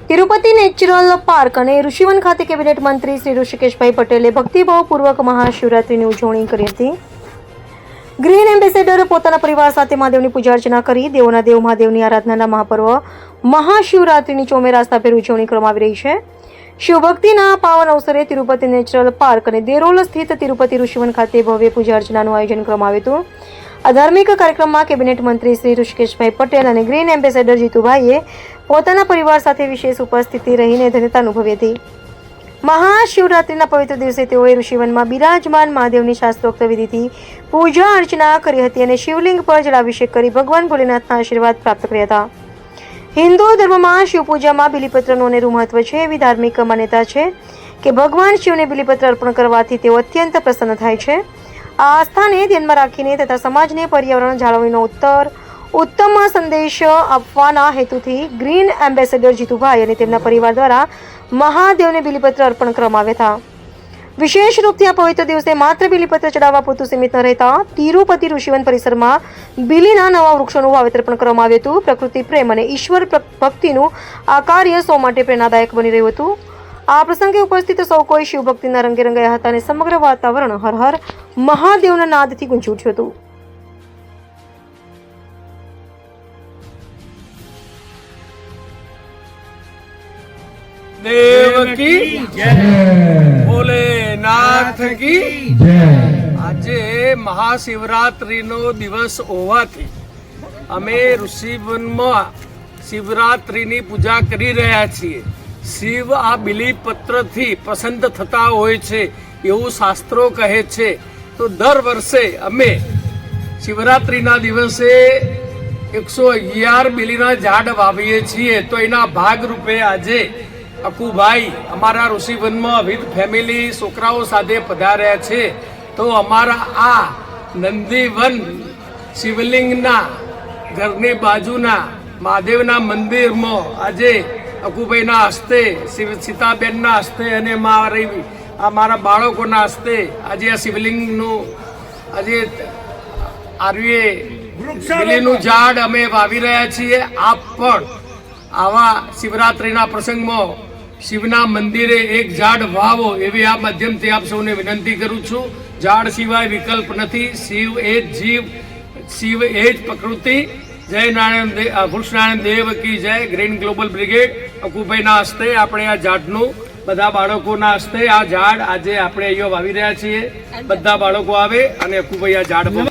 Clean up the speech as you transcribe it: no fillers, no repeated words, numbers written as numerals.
Tirupati natural park અને ઋષિવન ખાતે cabinet મંત્રી શ્રી ઋષિકેશભાઈ પટેલે ભક્તિભાવપૂર્વક મહાશિવરાત્રિની ઉજવણી કરી હતી. ગ્રીન એમ્બેસેડર પોતાના પરિવાર સાથે મહાદેવની પૂજા અર્ચના કરી દેવોના દેવ મહાદેવની આરાધનાના મહાપર્વ મહાશિવરાત્રિની ચોમેર આસ્થાભેર ઉજવણી કરવામાં આવી રહી છે. શિવભક્તિના પાવન અવસરે તિરુપતિ નેચરલ પાર્ક અને દેરોલ સ્થિત તિરુપતિ ઋષિવન ખાતે ભવ્ય પૂજા અર્ચનાનું આયોજન કરવામાં આવ્યું હતું. આ ધાર્મિક કાર્યક્રમમાં કેબિનેટ મંત્રી શ્રી ઋષિકેશભાઈ પટેલ અને ગ્રીન એમ્બેસેડર જીતુભાઈએ પોતાના પરિવાર સાથે વિશેષ ઉપસ્થિતિ રહીને ધન્યતા અનુભવી હતી. મહાશિવરાત્રિના પવિત્ર દિવસે તેઓએ ઋષિવનમાં બિરાજમાન મહાદેવની શાસ્ત્રોક્ત વિધિથી પૂજા અર્ચના કરી હતી અને શિવલિંગ પર જળાભિષેક કરી ભગવાન ભોલેનાથના આશીર્વાદ પ્રાપ્ત કર્યા હતા. હિન્દુ ધર્મમાં શિવપૂજામાં બિલીપત્રનું અનેરું મહત્વ છે. એવી ધાર્મિક માન્યતા છે કે ભગવાન શિવને બિલીપત્ર અર્પણ કરવાથી તેઓ અત્યંત પ્રસન્ન થાય છે. આ આસ્થાને ધ્યાનમાં રાખીને તથા સમાજને પર્યાવરણ જાળવણીનો ઉત્તમ સંદેશ આપવાના હેતુથી ગ્રીન એમ્બેસેડર જીતુભાઈ અને તેમના પરિવાર દ્વારા મહાદેવને બિલીપત્ર અર્પણ કરવામાં આવ્યા હતા. વિશેષ રૂપથી આ પવિત્ર દિવસે માત્ર બિલીપત્ર ચડાવવા પૂરતું સીમિત ન રહેતા તિરુપતિ ઋષિવન પરિસરમાં બિલીના નવા વૃક્ષોનું વાવેતર પણ કરવામાં આવ્યું હતું. પ્રકૃતિ પ્રેમ અને ઈશ્વર ભક્તિનું આ કાર્ય સૌ માટે પ્રેરણાદાયક બની રહ્યું હતું. આ પ્રસંગે ઉપસ્થિત સૌ કોઈ શિવભક્તિના રંગે રંગાયા હતા અને સમગ્ર વાતાવરણ હર હર મહાદેવના નાદથી ગુંજી ઉઠ્યું હતું. देव की जय, भोलेनाथ की जय। આજે મહાશિવરાત્રિનો દિવસ હોવાથી અમે ઋષિવનમાં શિવરાત્રિની પૂજા કરી રહ્યા છીએ. શિવ આ બિલીપત્રથી પસંદ થતા હોય છે એવું શાસ્ત્રો કહે છે. તો દર વર્ષે અમે શિવરાત્રિના દિવસે 111 બિલીના ઝાડ વાવીએ છીએ. તો એના ભાગરૂપે આજે અકુભાઈ અમારા ઋષિવનમાં વિથ ફેમિલી છોકરાઓ સાથે પધાર્યા છે. તો અમારા આ નંદીવન શિવલિંગના ઘરની બાજુના મહાદેવના મંદિરમાં આજે અકુભાઈના હસ્તે સીતાબેનના હસ્તે અને મારા બાળકોના હસ્તે આજે આ શિવલિંગનું આજે બિલીનું ઝાડ અમે વાવી રહ્યા છીએ. આપ પણ આવા શિવરાત્રિના પ્રસંગમાં શિવના મંદિરે એક ઝાડ વાવો એવી આ માધ્યમથી આપ સૌને વિનંતી કરું છું. ઝાડ સિવાય વિકલ્પ નથી. શિવ એ જ જીવ, શિવ એ જ પ્રકૃતિ. જય નારાયણ દેવ, કૃષ્ણારાયણ દેવ કી જય. ગ્રીન ગ્લોબલ બ્રિગેડ અકુભાઈના હસ્તે આપણે આ ઝાડનું બધા બાળકોના હસ્તે આ ઝાડ આજે આપણે અહીંયા વાવી રહ્યા છીએ. બધા બાળકો આવે અને અકુભાઈ આ ઝાડ